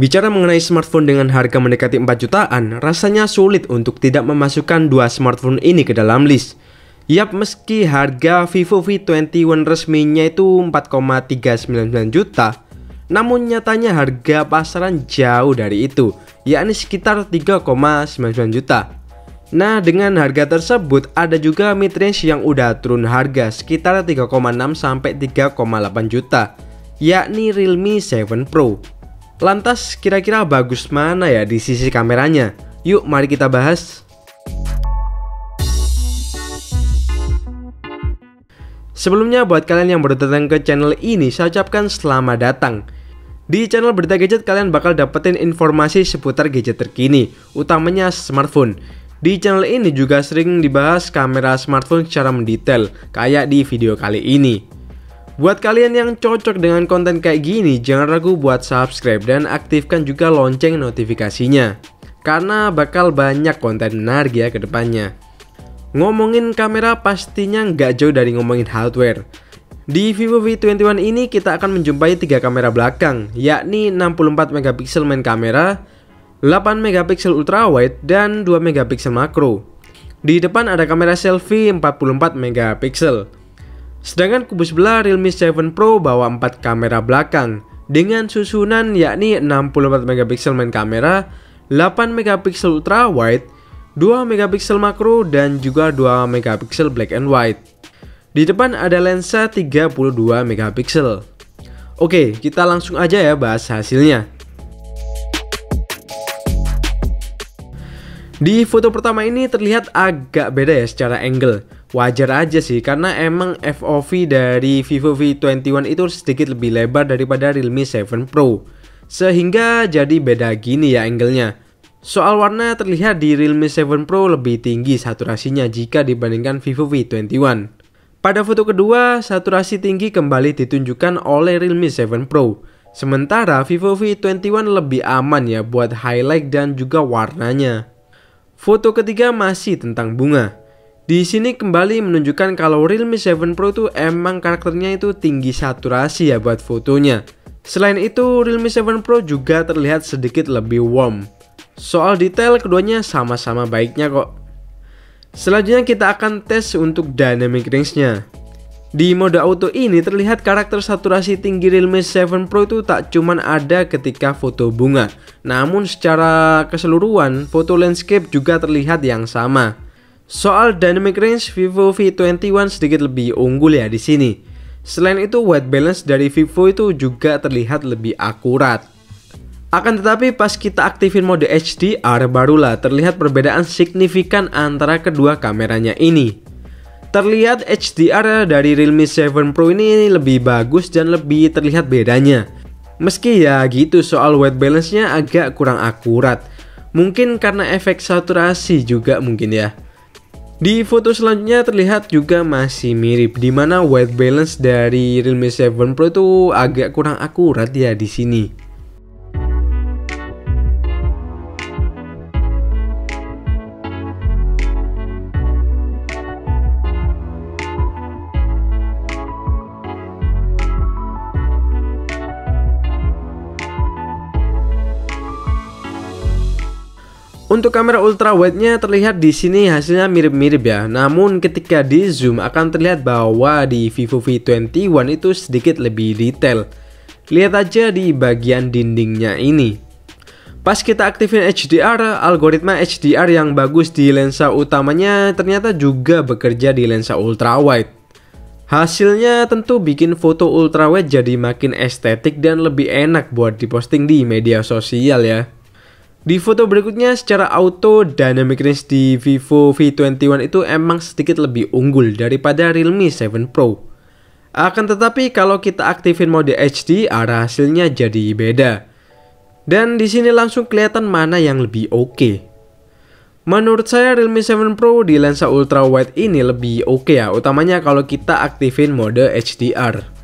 Bicara mengenai smartphone dengan harga mendekati 4 jutaan, rasanya sulit untuk tidak memasukkan dua smartphone ini ke dalam list. Yap, meski harga Vivo V21 resminya itu 4,399 juta, namun nyatanya harga pasaran jauh dari itu, yakni sekitar 3,99 juta. Nah, dengan harga tersebut ada juga mid-range yang udah turun harga sekitar 3,6 sampai 3,8 juta, yakni Realme 7 Pro. Lantas kira-kira bagus mana ya di sisi kameranya? Yuk mari kita bahas. Sebelumnya buat kalian yang baru datang ke channel ini, saya ucapkan selamat datang. Di channel Berita Gadget kalian bakal dapetin informasi seputar gadget terkini, utamanya smartphone. Di channel ini juga sering dibahas kamera smartphone secara mendetail, kayak di video kali ini. Buat kalian yang cocok dengan konten kayak gini, jangan ragu buat subscribe dan aktifkan juga lonceng notifikasinya, karena bakal banyak konten menarik ya ke depannya. Ngomongin kamera pastinya nggak jauh dari ngomongin hardware. Di Vivo V21 ini kita akan menjumpai 3 kamera belakang, yakni 64 megapiksel main kamera, 8 megapiksel ultrawide, dan 2 megapiksel makro. Di depan ada kamera selfie 44 megapiksel. Sedangkan kubu sebelah Realme 7 Pro bawa 4 kamera belakang dengan susunan yakni 64 megapiksel main kamera, 8 megapiksel ultrawide, 2 megapiksel makro, dan juga 2 megapiksel black and white. Di depan ada lensa 32 megapiksel. Oke, kita langsung aja ya bahas hasilnya. Di foto pertama ini terlihat agak beda ya secara angle. Wajar aja sih, karena emang FOV dari Vivo V21 itu sedikit lebih lebar daripada Realme 7 Pro, sehingga jadi beda gini ya angle-nya. Soal warna terlihat di Realme 7 Pro lebih tinggi saturasinya jika dibandingkan Vivo V21. Pada foto kedua, saturasi tinggi kembali ditunjukkan oleh Realme 7 Pro, sementara Vivo V21 lebih aman ya buat highlight dan juga warnanya. Foto ketiga masih tentang bunga. Di sini kembali menunjukkan kalau Realme 7 Pro itu emang karakternya itu tinggi saturasi ya buat fotonya. Selain itu, Realme 7 Pro juga terlihat sedikit lebih warm. Soal detail keduanya sama-sama baiknya kok. Selanjutnya kita akan tes untuk dynamic range-nya. Di mode auto ini terlihat karakter saturasi tinggi Realme 7 Pro itu tak cuman ada ketika foto bunga, namun secara keseluruhan foto landscape juga terlihat yang sama. Soal dynamic range, Vivo V21 sedikit lebih unggul ya di sini. Selain itu, white balance dari Vivo itu juga terlihat lebih akurat. Akan tetapi pas kita aktifin mode HDR, barulah terlihat perbedaan signifikan antara kedua kameranya ini. Terlihat HDR dari Realme 7 Pro ini lebih bagus dan lebih terlihat bedanya. Meski ya gitu, soal white balance-nya agak kurang akurat. Mungkin karena efek saturasi juga mungkin ya. Di foto selanjutnya terlihat juga masih mirip, dimana white balance dari Realme 7 Pro itu agak kurang akurat ya di sini. Untuk kamera ultrawide-nya terlihat di sini hasilnya mirip-mirip ya. Namun ketika di zoom akan terlihat bahwa di Vivo V21 itu sedikit lebih detail. Lihat aja di bagian dindingnya ini. Pas kita aktifin HDR, algoritma HDR yang bagus di lensa utamanya ternyata juga bekerja di lensa ultrawide. Hasilnya tentu bikin foto ultrawide jadi makin estetik dan lebih enak buat diposting di media sosial ya. Di foto berikutnya secara auto, dynamic range di Vivo V21 itu emang sedikit lebih unggul daripada Realme 7 Pro. Akan tetapi kalau kita aktifin mode HDR, hasilnya jadi beda. Dan di sini langsung kelihatan mana yang lebih oke. Menurut saya Realme 7 Pro di lensa ultrawide ini lebih oke ya, utamanya kalau kita aktifin mode HDR.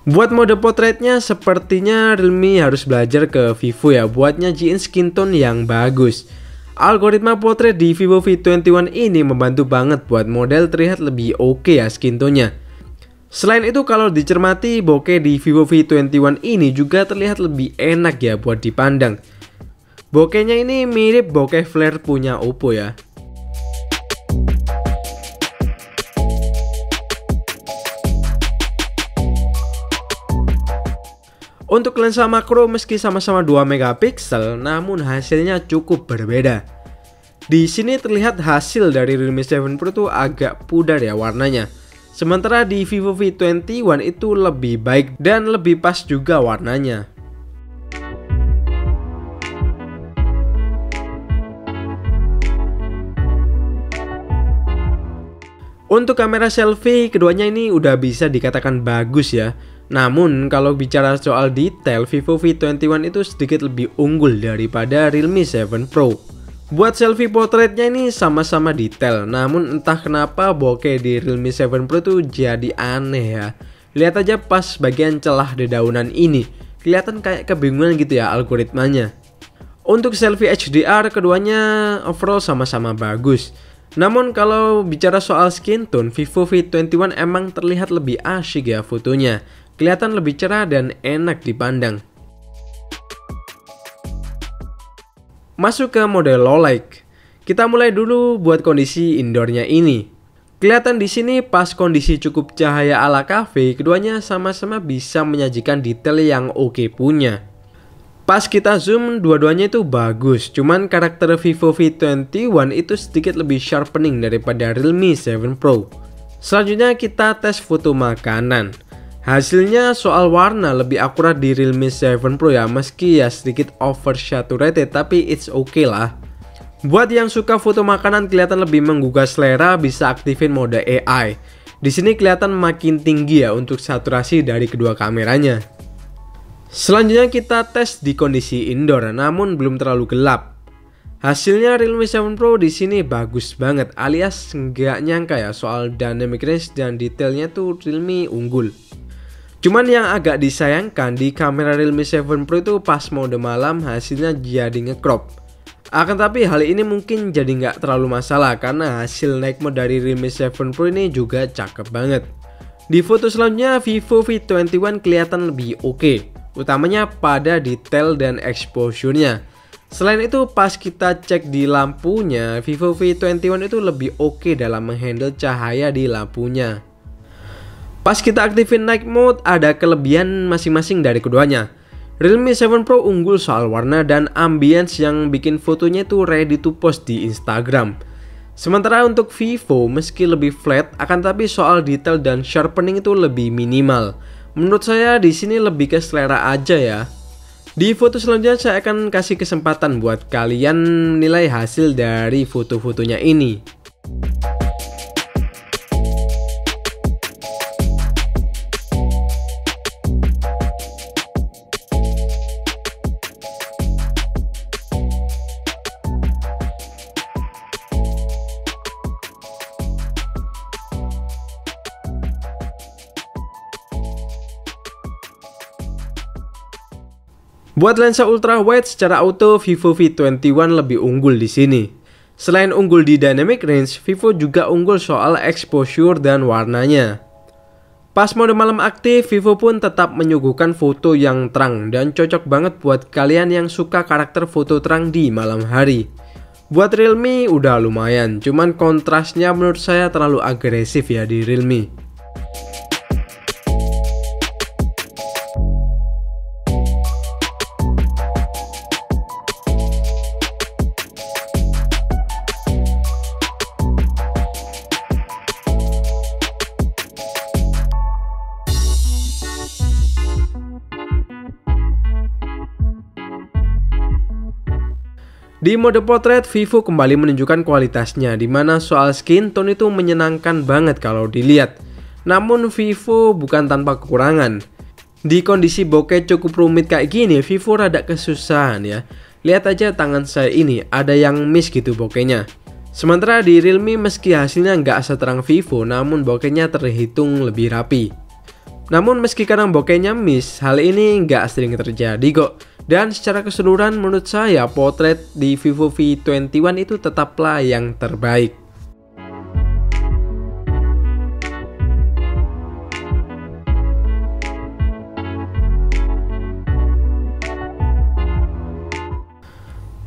Buat mode potretnya sepertinya Realme harus belajar ke Vivo ya buat nyajiin skin tone yang bagus. Algoritma potret di Vivo V21 ini membantu banget buat model terlihat lebih oke ya skin tone-nya. Selain itu kalau dicermati bokeh di Vivo V21 ini juga terlihat lebih enak ya buat dipandang. Bokehnya ini mirip bokeh flare punya Oppo ya. Untuk lensa makro meski sama-sama 2 megapiksel, namun hasilnya cukup berbeda. Di sini terlihat hasil dari Realme 7 Pro itu agak pudar ya warnanya. Sementara di Vivo V21 itu lebih baik dan lebih pas juga warnanya. Untuk kamera selfie, keduanya ini udah bisa dikatakan bagus ya. Namun kalau bicara soal detail, Vivo V21 itu sedikit lebih unggul daripada Realme 7 Pro. Buat selfie potretnya ini sama-sama detail, namun entah kenapa bokeh di Realme 7 Pro itu jadi aneh ya. Lihat aja pas bagian celah dedaunan ini, kelihatan kayak kebingungan gitu ya algoritmanya. Untuk selfie HDR, keduanya overall sama-sama bagus. Namun kalau bicara soal skin tone, Vivo V21 emang terlihat lebih asyik ya fotonya. Kelihatan lebih cerah dan enak dipandang. Masuk ke mode low light. Kita mulai dulu buat kondisi indoornya ini. Kelihatan di sini pas kondisi cukup cahaya ala cafe, keduanya sama-sama bisa menyajikan detail yang oke punya. Pas kita zoom, dua-duanya itu bagus, cuman karakter Vivo V21 itu sedikit lebih sharpening daripada Realme 7 Pro. Selanjutnya kita tes foto makanan. Hasilnya soal warna lebih akurat di Realme 7 Pro ya, meski ya sedikit oversaturated tapi it's okay lah. Buat yang suka foto makanan kelihatan lebih menggugah selera, bisa aktifin mode AI. Di sini kelihatan makin tinggi ya untuk saturasi dari kedua kameranya. Selanjutnya kita tes di kondisi indoor, namun belum terlalu gelap. Hasilnya Realme 7 Pro di sini bagus banget, alias nggak nyangka ya soal dynamic range dan detailnya tuh Realme unggul. Cuman yang agak disayangkan di kamera Realme 7 Pro itu pas mode malam hasilnya jadi nge-crop. Akan tapi hal ini mungkin jadi nggak terlalu masalah karena hasil night mode dari Realme 7 Pro ini juga cakep banget. Di foto selanjutnya Vivo V21 kelihatan lebih oke, utamanya pada detail dan exposure-nya. Selain itu pas kita cek di lampunya, Vivo V21 itu lebih oke dalam menghandle cahaya di lampunya. Pas kita aktifin night mode, ada kelebihan masing-masing dari keduanya. Realme 7 Pro unggul soal warna dan ambience yang bikin fotonya itu ready to post di Instagram. Sementara untuk Vivo meski lebih flat, akan tapi soal detail dan sharpening itu lebih minimal. Menurut saya di sini lebih ke selera aja ya. Di foto selanjutnya saya akan kasih kesempatan buat kalian menilai hasil dari foto-fotonya ini. Buat lensa ultra wide secara auto, Vivo V21 lebih unggul di sini. Selain unggul di dynamic range, Vivo juga unggul soal exposure dan warnanya. Pas mode malam aktif, Vivo pun tetap menyuguhkan foto yang terang dan cocok banget buat kalian yang suka karakter foto terang di malam hari. Buat Realme udah lumayan, cuman kontrasnya menurut saya terlalu agresif ya di Realme. Di mode potret, Vivo kembali menunjukkan kualitasnya, dimana soal skin tone itu menyenangkan banget kalau dilihat. Namun Vivo bukan tanpa kekurangan. Di kondisi bokeh cukup rumit kayak gini, Vivo rada kesusahan ya. Lihat aja tangan saya ini, ada yang miss gitu bokehnya. Sementara di Realme meski hasilnya nggak seterang Vivo, namun bokehnya terhitung lebih rapi. Namun meski kadang bokehnya miss, hal ini nggak sering terjadi kok. Dan secara keseluruhan menurut saya potret di Vivo V21 itu tetaplah yang terbaik.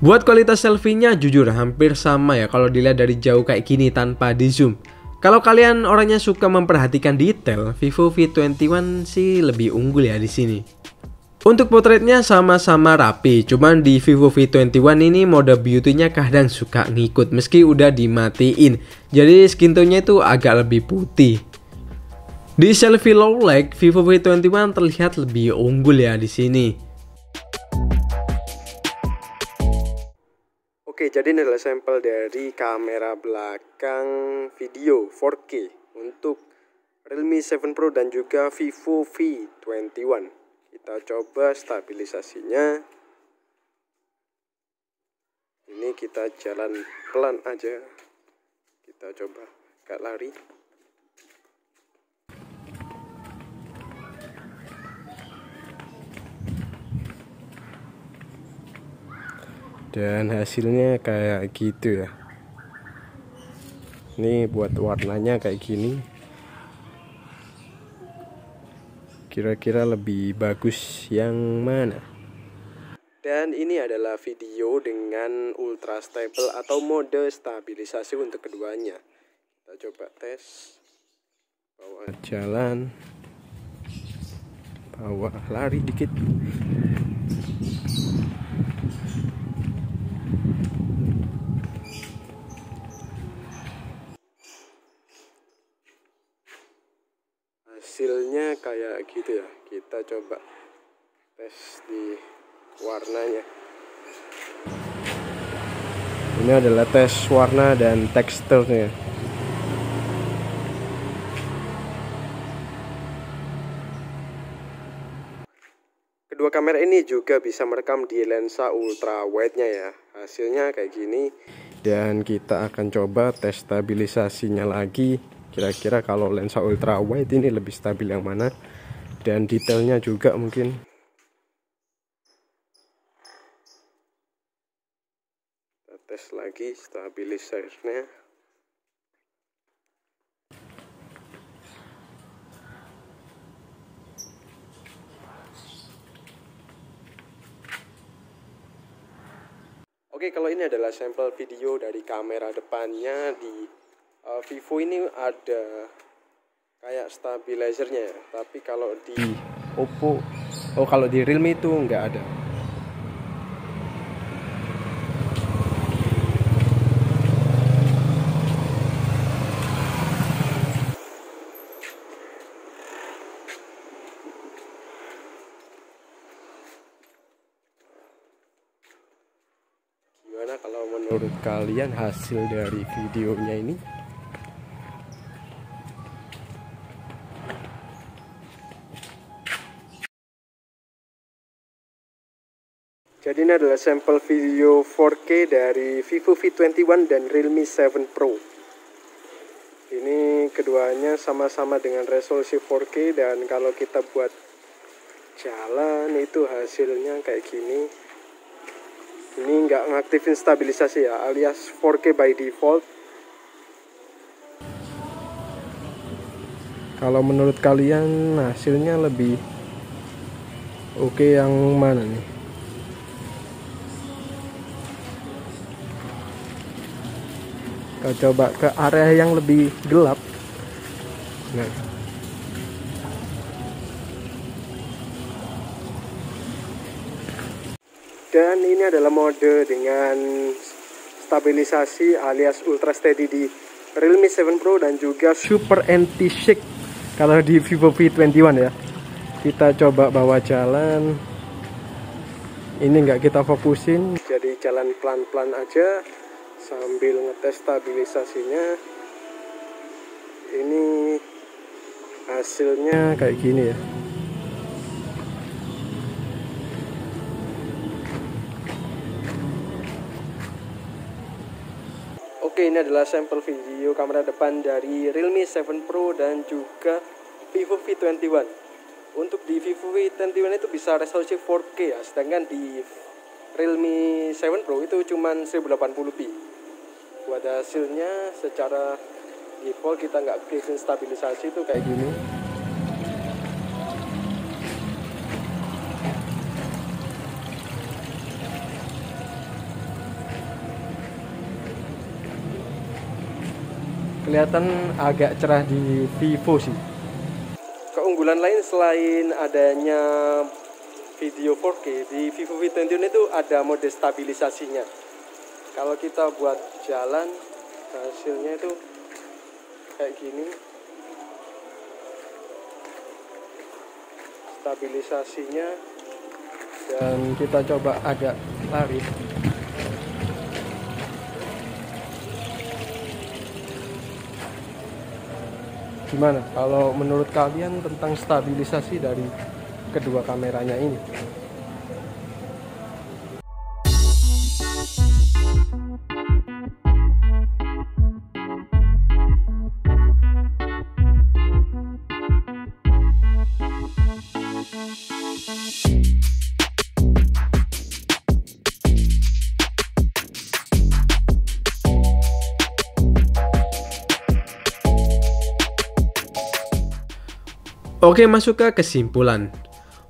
Buat kualitas selfie-nya jujur hampir sama ya kalau dilihat dari jauh kayak gini tanpa di zoom. Kalau kalian orangnya suka memperhatikan detail, Vivo V21 sih lebih unggul ya di sini. Untuk potretnya sama-sama rapi, cuman di Vivo V21 ini mode beauty-nya kadang suka ngikut meski udah dimatiin. Jadi skin tone-nya itu agak lebih putih. Di selfie low light, Vivo V21 terlihat lebih unggul ya di sini. Oke, jadi ini adalah sampel dari kamera belakang video 4K untuk Realme 7 Pro dan juga Vivo V21. Kita coba stabilisasinya. Ini kita jalan pelan aja. Kita coba gak lari. Dan hasilnya kayak gitu ya. Ini buat warnanya kayak gini. Kira-kira lebih bagus yang mana? Dan ini adalah video dengan ultra stable atau mode stabilisasi untuk keduanya. Kita coba tes. Bawa jalan. Bawa lari dikit. Hasilnya kayak gitu ya. Kita coba tes di warnanya. Ini adalah tes warna dan teksturnya. Kedua kamera ini juga bisa merekam di lensa ultra wide-nya ya. Hasilnya kayak gini. Dan kita akan coba tes stabilisasinya lagi. Kira-kira kalau lensa ultra wide ini lebih stabil yang mana, dan detailnya juga mungkin. Kita tes lagi stabilisasinya. Oke, kalau ini adalah sampel video dari kamera depannya. Di Vivo ini ada kayak stabilizernya ya, tapi kalau di Oppo, kalau di Realme itu nggak ada. Gimana kalau menurut kalian hasil dari videonya ini? Jadi ini adalah sampel video 4K dari Vivo V21 dan Realme 7 Pro. Ini keduanya sama-sama dengan resolusi 4K, dan kalau kita buat jalan itu hasilnya kayak gini. Ini nggak ngaktifin stabilisasi ya, alias 4K by default. Kalau menurut kalian hasilnya lebih oke yang mana nih? Kita coba ke area yang lebih gelap. Nah, dan ini adalah mode dengan stabilisasi alias ultra steady di Realme 7 Pro dan juga super anti-shake kalau di Vivo V21 ya. Kita coba bawa jalan. Ini nggak kita fokusin, jadi jalan pelan-pelan aja sambil ngetes stabilisasinya. Ini hasilnya kayak gini ya. Oke, ini adalah sampel video kamera depan dari Realme 7 Pro dan juga Vivo V21. Untuk di Vivo V21 itu bisa resolusi 4K ya, sedangkan di Realme 7 Pro itu cuma 1080p. Buat hasilnya secara default kita nggak bikin stabilisasi itu kayak gini. Kelihatan agak cerah di Vivo sih. Keunggulan lain selain adanya video 4K di Vivo V21 itu ada mode stabilisasinya. Kalau kita buat jalan hasilnya itu kayak gini. Stabilisasinya, dan kita coba agak lari. Gimana kalau menurut kalian tentang stabilisasi dari kedua kameranya ini? Oke, masuk ke kesimpulan.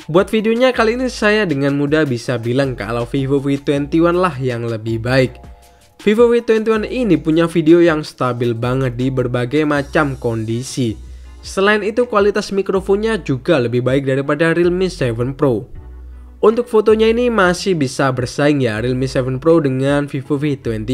Buat videonya kali ini saya dengan mudah bisa bilang kalau Vivo V21 lah yang lebih baik. Vivo V21 ini punya video yang stabil banget di berbagai macam kondisi. Selain itu kualitas mikrofonnya juga lebih baik daripada Realme 7 Pro. Untuk fotonya ini masih bisa bersaing ya Realme 7 Pro dengan Vivo V21.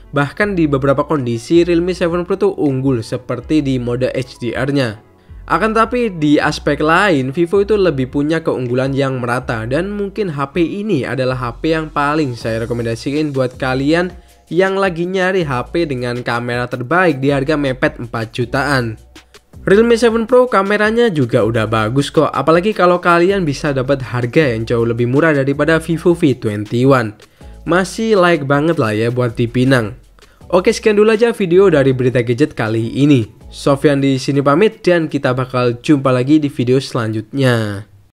Bahkan di beberapa kondisi Realme 7 Pro tuh unggul seperti di mode HDR-nya. Akan tapi di aspek lain, Vivo itu lebih punya keunggulan yang merata dan mungkin HP ini adalah HP yang paling saya rekomendasikan buat kalian yang lagi nyari HP dengan kamera terbaik di harga mepet 4 jutaan. Realme 7 Pro kameranya juga udah bagus kok, apalagi kalau kalian bisa dapat harga yang jauh lebih murah daripada Vivo V21. Masih layak banget lah ya buat dipinang. Oke, sekian dulu aja video dari Berita Gadget kali ini. Sofyan di sini pamit dan kita bakal jumpa lagi di video selanjutnya.